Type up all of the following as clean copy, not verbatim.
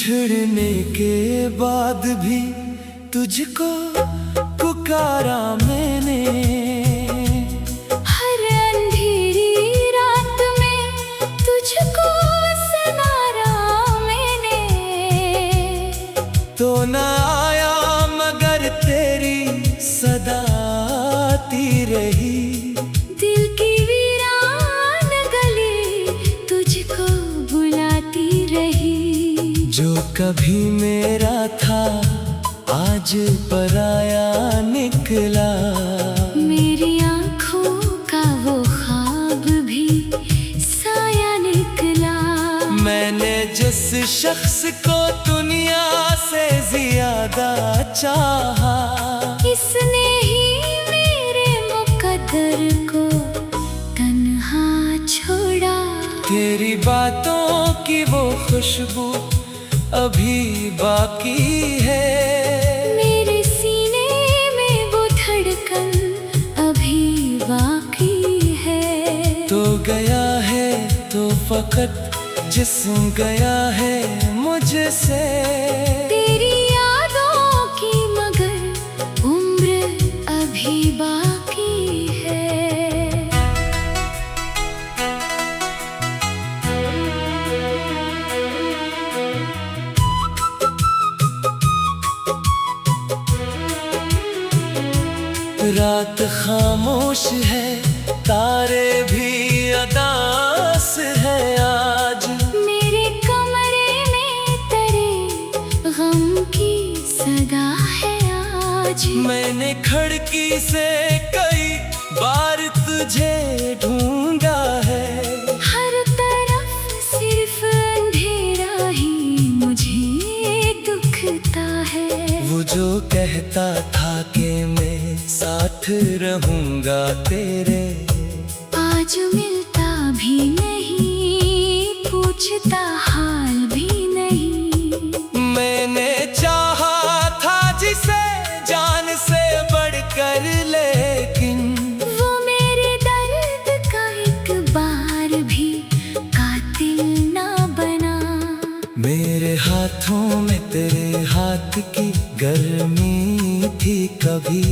बिछड़ने के बाद भी तुझको पुकारा मैंने। हर अंधेरी रात में तुझको सनारा मैंने। तो न आया मगर तेरी सदा आती रही। दिल की वीरान गली तुझको बुलाती रही। जो कभी मेरा था आज पराया निकला। मेरी आँखों का वो ख्वाब भी साया निकला। मैंने जिस शख्स को दुनिया से ज्यादा चाहा, इसने ही मेरे मुकद्दर को तन्हा छोड़ा। तेरी बातों की वो खुशबू अभी बाकी है। मेरे सीने में वो धड़कन अभी बाकी है। तो गया है तो फकत जिस्म गया है मुझसे। तेरी यादों की मगर उम्र अभी बाकी है। रात खामोश है, तारे भी अदास है आज। मेरे कमरे में तेरे गम की सदा है आज। मैंने खिड़की से कई बार तुझे ढूंढा है। हर तरफ सिर्फ अंधेरा ही मुझे दुखता है। वो जो कहता था कि मैं साथ रहूंगा तेरे, आज मिलता भी नहीं, पूछता हाल भी नहीं। मैंने चाहा था जिसे जान से बढ़कर, लेकिन वो मेरे दर्द का एक बार भी कातिल ना बना। मेरे हाथों में तेरे हाथ की गर्मी थी कभी।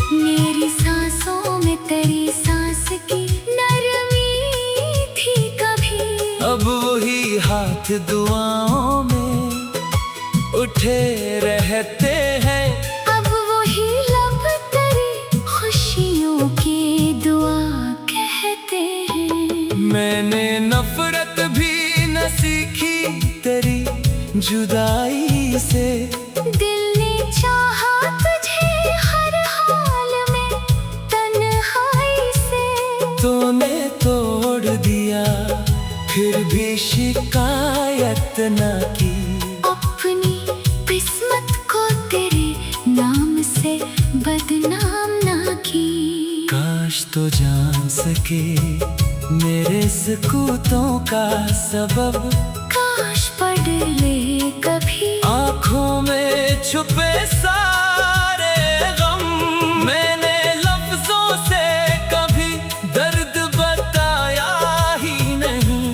मेरी सांसों में तेरी सांस की नरमी थी कभी। अब वही हाथ दुआओं में उठे रहते हैं। अब वही लब तेरी खुशियों की दुआ कहते हैं। मैंने नफरत भी न सीखी तेरी जुदाई से। दिल ने चाहा तुझे हर हाल में तन्हाई से। तूने तोड़ दिया फिर भी शिकायत न की। अपनी किस्मत को तेरे नाम से बदनाम ना की। काश तो जान सके मेरे सकूतों का सबब। काश पढ़ ले कभी आँखों में छुपे सारे गम। मैंने लफ्जों से कभी दर्द बताया ही नहीं।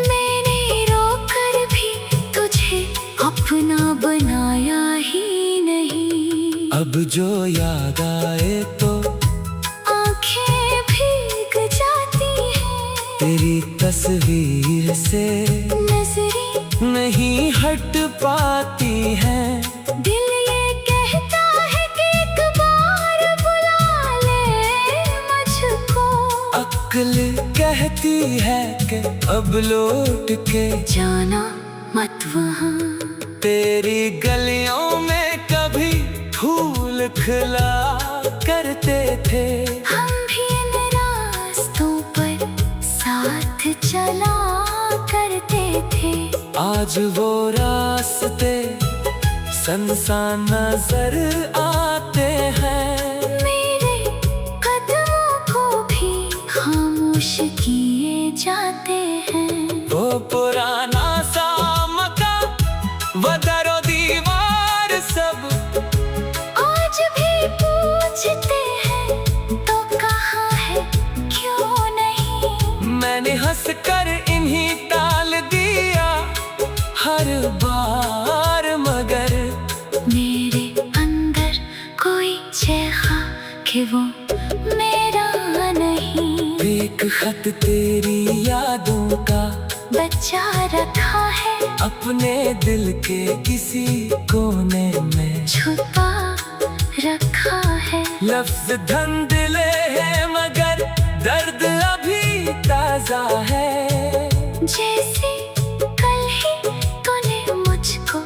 मैंने रोकर भी तुझे अपना बनाया ही नहीं। अब जो याद आए तो आँखें भीग जाती हैं। तेरी तस्वीर से नजरें नहीं हट पाती हैं। दिल ये कहता है कि एक बार बुला ले मुझको। अक्ल कहती है कि अब लौट के जाना मत वहाँ। तेरी गलियों में कभी फूल खिला करते थे। हम भी इन रास्तों पर साथ चला करते थे। आज वो रास्ते सनसान नजर आते हैं। मेरे कदमों को भी खामोश किए जाते हैं। वो पुराना सा मकान, वो दरो दीवार सब आज भी पूछते हैं तो कहाँ है क्यों नहीं। मैंने हंस कर इन्हीं टाल दिया हर बार। कि वो मेरा नहीं। एक खत तेरी यादों का बचा रखा है अपने दिल के किसी कोने में, छुपा रखा है। लफ्ज धंधले हैं मगर दर्द अभी ताजा है। जैसे कल ही तूने मुझको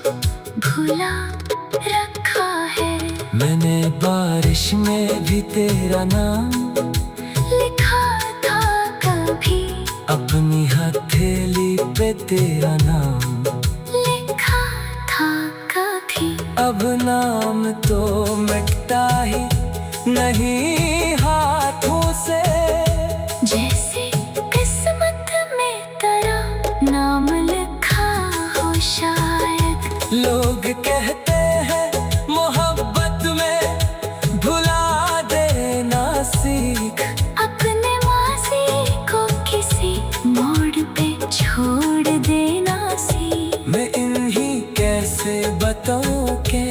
भुला रखा है। मैंने बारिश में भी तेरा नाम लिखा था कभी, अपनी हथेली पे तेरा नाम लिखा था कभी। अब नाम तो मिटता ही नहीं हाथों से। जैसे किस्मत में तेरा नाम लिखा हो शायद। लोग कहते हैं मोहब्बत में भुला देना सीख, अपने माज़ी को किसी मोड़ पे छोड़ देना सीख। मैं इन्हीं कैसे बताऊं के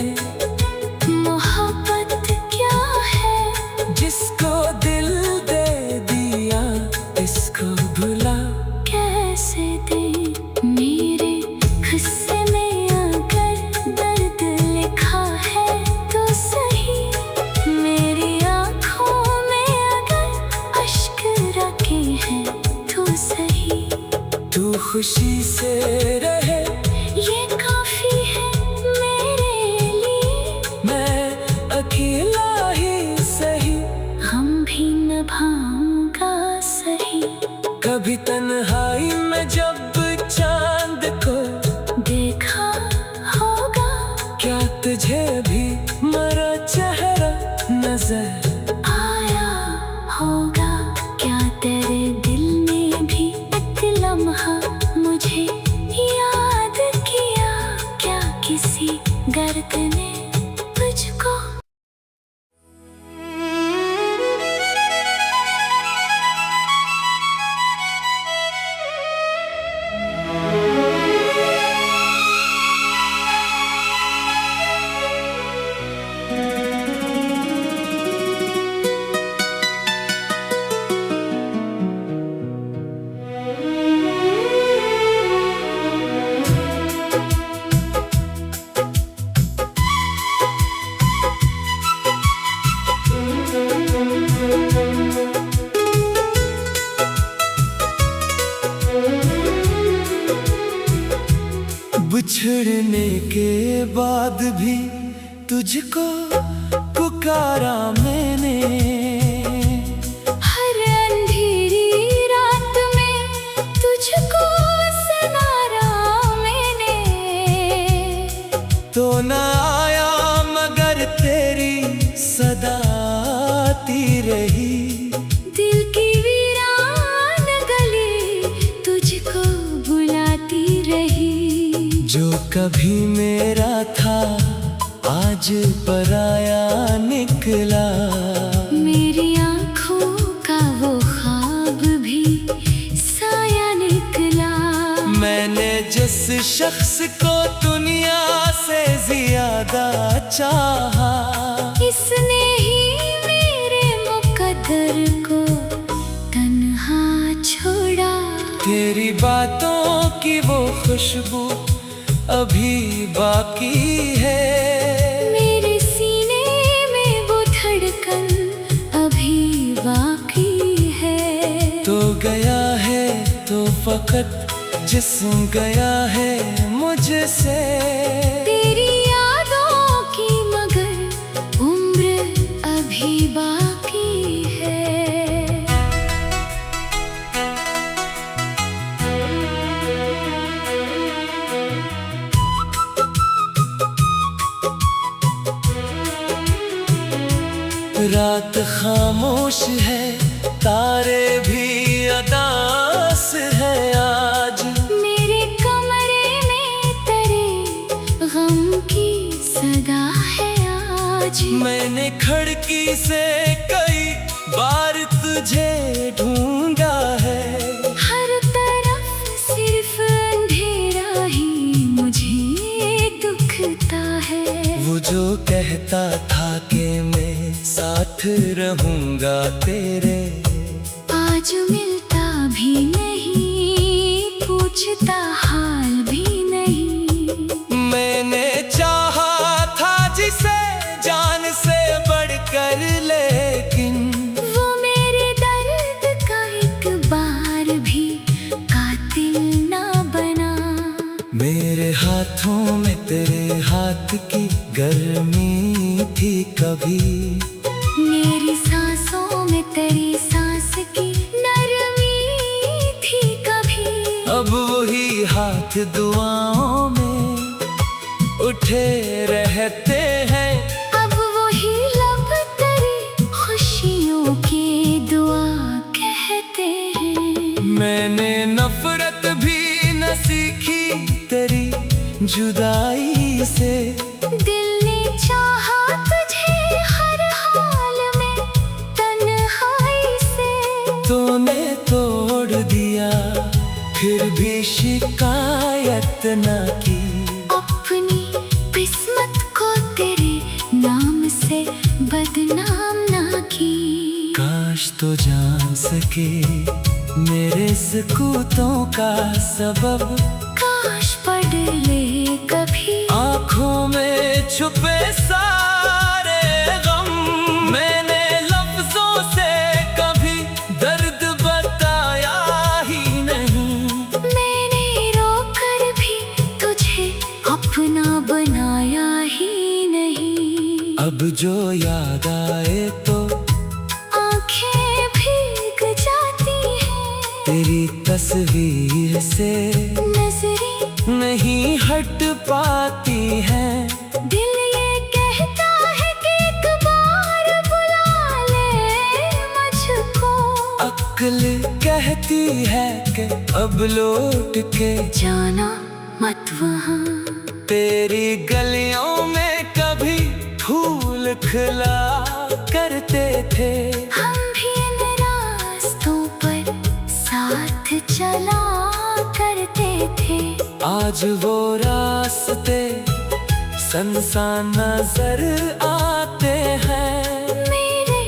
मोहब्बत क्या है, जिसको दिल दे दिया इसको भुला कैसे दे। मेरे हिस्से में अगर दर्द लिखा है तो सही, मेरी आँखों में अगर अश्क रखे हैं तो सही। तू खुशी से रहे ये काफी है मेरे लिए, मैं अकेला ही सही, हम भी निभाऊंगा सही। कभी तन्हाई में जब चांद को देखा होगा क्या तुझे भी मेरा चेहरा नजर आया होगा, क्या तेरे दिल में भी एक लम्हा मुझे याद किया, क्या किसी गर्द ने तुझको। बिछड़ने के बाद भी तुझको पुकारा मैंने, हर अंधेरी रात में तुझको सनारा मैंने। तो न आया मगर तेरी सदा आती रही। दिल की वीरान गली तुझको बुलाती रही। जो कभी मेरा था आज पराया निकला, मेरी आँखों का वो ख्वाब भी साया निकला। मैंने जिस शख्स को दुनिया से ज्यादा चाहा, इसने ही मेरे मुकद्दर को तन्हा छोड़ा। तेरी बातों की वो खुशबू अभी बाकी है, मेरे सीने में वो धड़कन अभी बाकी है। तो गया है तो फकत जिस्म गया है मुझसे। तेरी यादों की मगर उम्र अभी बाकी है। रात खामोश है, तारे भी अदास है आज। मेरे कमरे में तेरे गम की सदा है आज। मैंने खिड़की से कई बार तुझे ढूंढा है, हर तरफ सिर्फ अंधेरा ही मुझे दुखता है। वो जो कहता था कि मैं साथ साथ रहूंगा तेरे। आज मिलता भी नहीं, पूछता हाल भी नहीं। मैंने चाहा था जिसे जान से बढ़कर, लेकिन वो मेरे दर्द का एक बार भी कातिल ना बना। मेरे हाथों में तेरे हाथ की गर्मी थी कभी, मेरी सांसों में तेरी सांस की नरमी थी कभी। अब वही हाथ दुआओं में उठे रहते हैं। अब वही लब तेरी खुशियों की दुआ कहते हैं। मैंने नफरत भी न सीखी तेरी जुदाई से। दिल ने चाहा तुझे हर हाल में तन्हाई से। तूने तोड़ दिया फिर भी शिकायत न की। अपनी किस्मत को तेरे नाम से बदनाम ना की। काश तो जान सके मेरे सकूतों का सबब, काश पढ़ ले कभी आँखों में छुपे सारे गम। मैंने लफ्जों से कभी दर्द बताया ही नहीं। मैंने रोकर भी तुझे अपना बनाया ही नहीं। अब जो याद आए तो आंखें भीग जाती हैं, तेरी तस्वीर से नजरें नहीं हट पाती है। दिल ये कहता है कि एक बार बुला ले मुझको। अक्ल कहती है कि अब लौट के जाना मत वहाँ। तेरी गलियों में कभी फूल खिला करते थे। हम भी इन रास्तों पर साथ चला करते थे। आज वो रास्ते सनसान नजर आते हैं। मेरे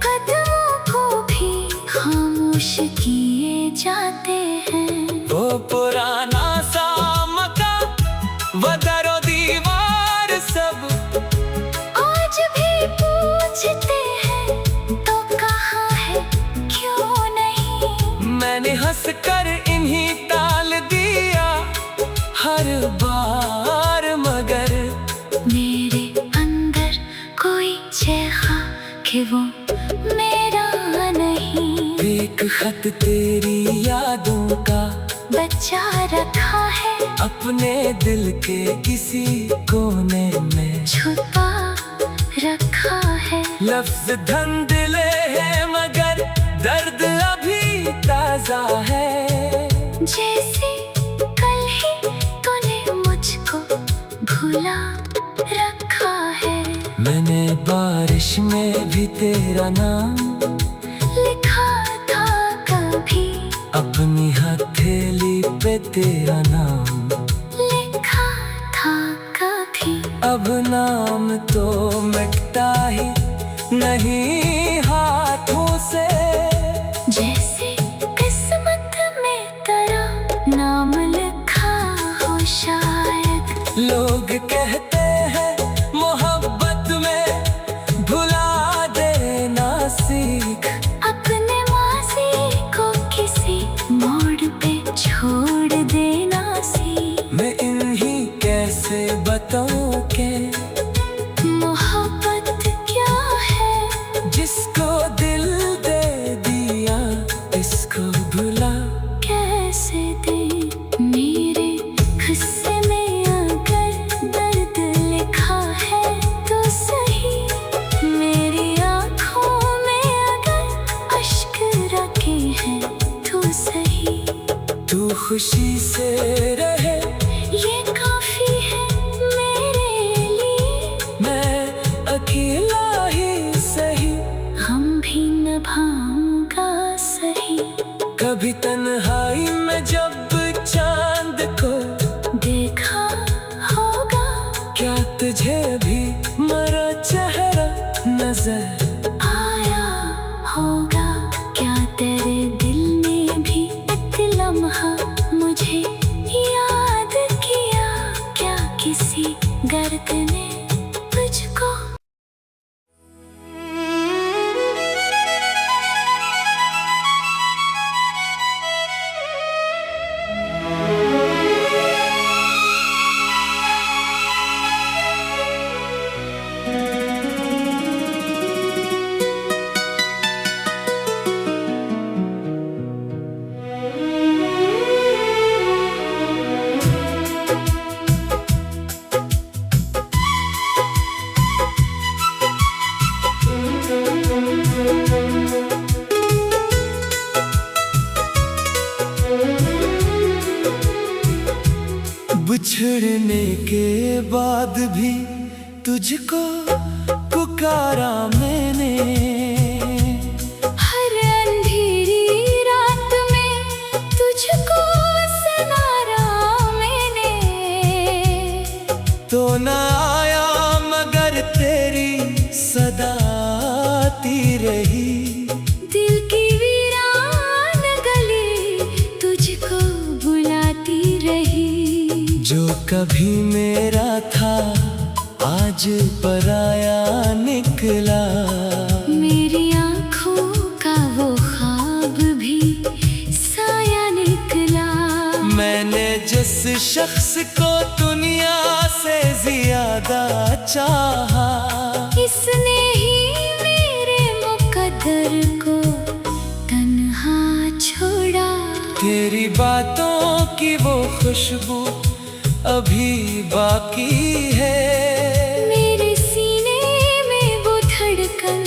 कदमों को भी खामोश किए जाते हैं। वो पुराना सा मकान, वो दरो दीवार सब आज भी पूछते हैं तो कहाँ है क्यों नहीं। मैंने हंस कर इन्हीं टाल दिया हर बार, मगर मेरे अंदर कोई चेहा कि वो मेरा नहीं। एक खत तेरी यादों का बचा रखा है अपने दिल के किसी कोने में, छुपा रखा है। लफ्ज धंधले हैं मगर दर्द अभी ताजा है। जैसे कल ही तूने मुझको भुला रखा है। मैंने बारिश में भी तेरा नाम लिखा था कभी, अपनी हथेली पे तेरा नाम लिखा था कभी। अब नाम तो मिटता ही नहीं हाथों से। जैसे किस्मत में तेरा नाम लिखा हो शायद। लोग कहते हैं मोहब्बत में भुला देना सीख। अपने माजी को किसी मोड़ पे छोड़ देना सीख। मैं इन्हीं कैसे बताऊं के मोहब्बत क्या है, जिसको दिल दे दिया इसको भुला कैसे दे। मेरे हिस्से में अगर दर्द लिखा है तो सही, मेरी आँखों में अगर अश्क रखे हैं तो सही। तू खुशी से रहे ये काफी है मेरे लिए, मैं अकेला ही सही। हम भी निभाऊंगा सही। कभी तन्हाई में जब चांद को देखा होगा क्या तुझे भी मेरा चेहरा नजर आया होगा क्या तेरे दिल में भी एक लम्हा मुझे याद किया क्या किसी गर्द ने तुझको। बिछड़ने के बाद भी तुझको पुकारा मैंने, हर अंधेरी रात में तुझको सनारा मैंने। तो न आया मगर तेरी सदा आती रही, दिल की वीरान गली तुझको बुलाती रही। जो कभी मेरा था आज पराया निकला, मेरी आँखों का वो ख्वाब भी साया निकला। मैंने जिस शख्स को दुनिया से ज्यादा चाहा, इसने ही मेरे मुकद्दर को तन्हा छोड़ा। तेरी बातों की वो खुशबू अभी बाकी है, मेरे सीने में वो धड़कन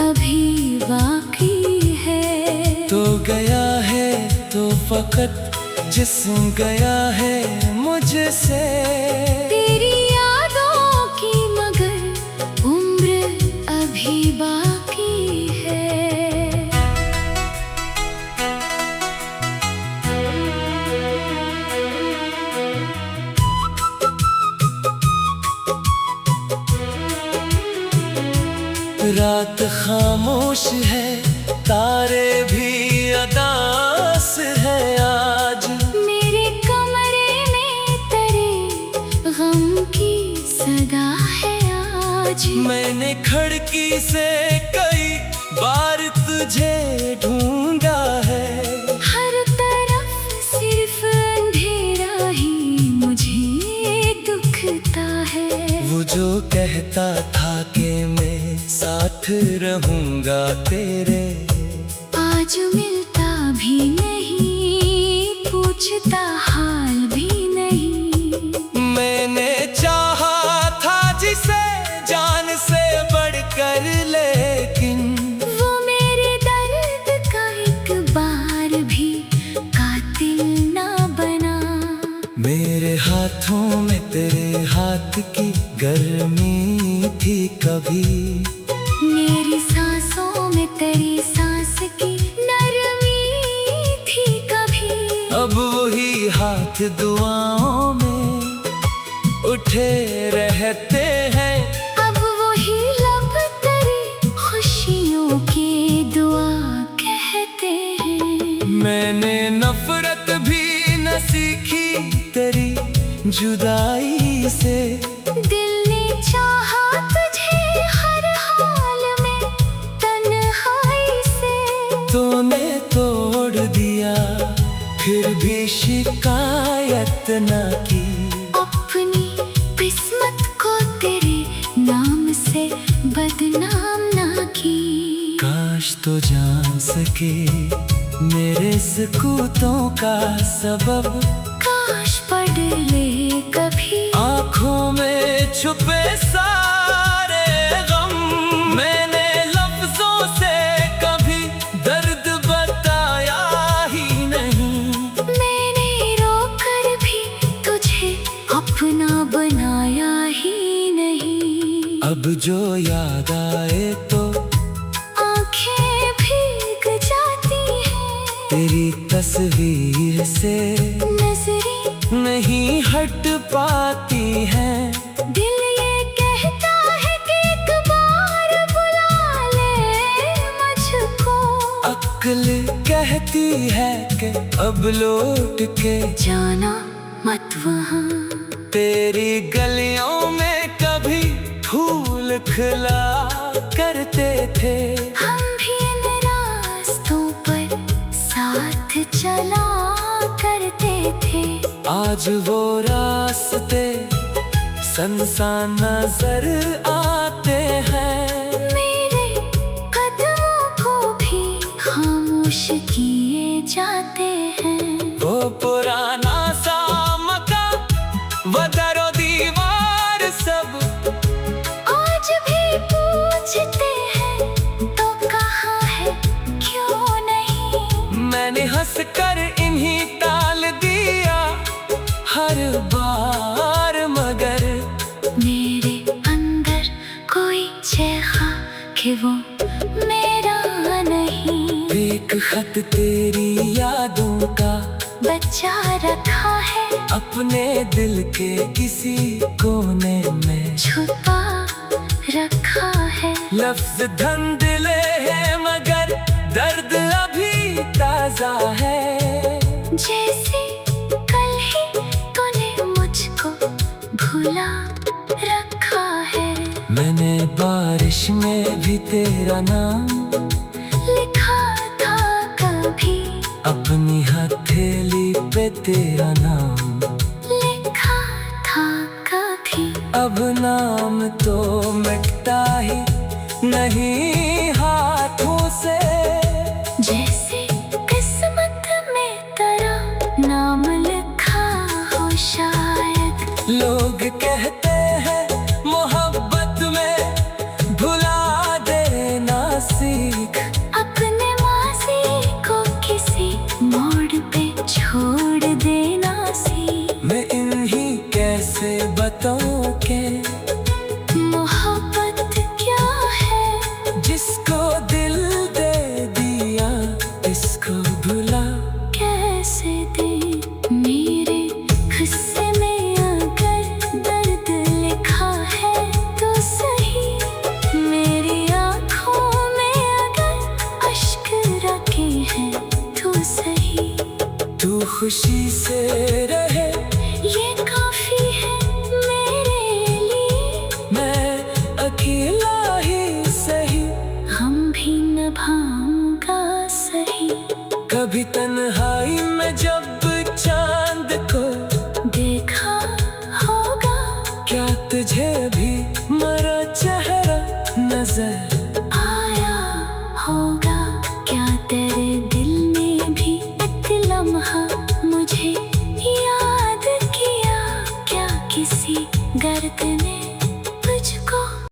अभी बाकी है। तो गया है तो फकत जिस्म गया है मुझसे, तेरी यादों की मगर उम्र अभी बाकी है। रात खामोश है तारे भी अदास है आज, मेरे कमरे में तेरे गम की सदा है आज। मैंने खिड़की से कई बार तुझे ढूंढा है, हर तरफ सिर्फ अंधेरा ही मुझे दुखता है। वो जो कहता था कि मैं साथ रहूंगा तेरे, आज मिलता भी नहीं, पूछता हाल भी नहीं। मैंने चाहा था जिसे जान से बढ़कर, लेकिन वो मेरे दर्द का एक बार भी कातिल ना बना। मेरे हाथों में तेरे हाथ की गर्मी थी कभी, मेरी सांसों में तेरी सांस की नरमी थी कभी। अब वही हाथ दुआओं में उठे रहते हैं, अब वही लब तेरी खुशियों की दुआ कहते हैं। मैंने नफरत भी न सीखी तेरी जुदाई से, दिल ने चाहा तुझे हर हाल में तन्हाई से। तूने तोड़ दिया फिर भी शिकायत न की, अपनी किस्मत को तेरे नाम से बदनाम ना की। काश तो जान सके मेरे सकूतों का सबब, काश पढ़ ले कभी आँखों में छुपे सारे गम। मैंने लफ्जों से कभी दर्द बताया ही नहीं, मैंने रोकर भी तुझे अपना बनाया ही नहीं। अब जो याद आए तो आंखें भीग जाती हैं, तेरी तस्वीर से नजरें नहीं हट पाती हैं। दिल ये कहता है कि एक बार बुला ले अक्ल कहती है कि अब लौट के जाना मत वहाँ। तेरी गलियों में कभी फूल खिला करते थे। हम भी इन रास्तों पर साथ चला करते थे। आज वो रास्ते सनसान नजर आते हैं। मेरे कदमों को भी खामोश किए जाते हैं। वो पुराना सा मकान, वो दरो दीवार सब आज भी पूछते हैं तो कहाँ है क्यों नहीं। मैंने हंस कर इन्हीं टाल दिया हर बार, मगर मेरे अंदर कोई चेखा कि वो मेरा नहीं। एक खत तेरी यादों का बचा रखा है अपने दिल के किसी कोने में छुपा रखा है। लफ्ज धुंधले हैं मगर दर्द अभी ताजा है। जैसे कल ही तूने मुझको भुला रखा है। मैंने बारिश में भी तेरा नाम लिखा था कभी, अपनी हथेली पे तेरा नाम लिखा था कभी। अब नाम तो मिटता ही नहीं हाथों से। जैसे किस्मत में तेरा नाम लिखा हो शायद। लोग कहते हैं मोहब्बत में भुला देना सीख। अपने माजी को किसी मोड़ पे छोड़ देना सी। मैं इन्हीं कैसे बताऊं के मोहब्बत क्या है, जिसको दिल दे दिया इसको भुला कैसे दे। मेरे हिस्से में अगर दर्द लिखा है तो सही। मेरी आँखों में अगर अश्क रखे हैं तो सही। तू खुशी से रहे ये काफी है मेरे लिए। मैं अकेला ही सही, हम भी निभाऊंगा सही। कभी तन्हाई में जब चांद को देखा होगा क्या तुझे भी मेरा चेहरा नजर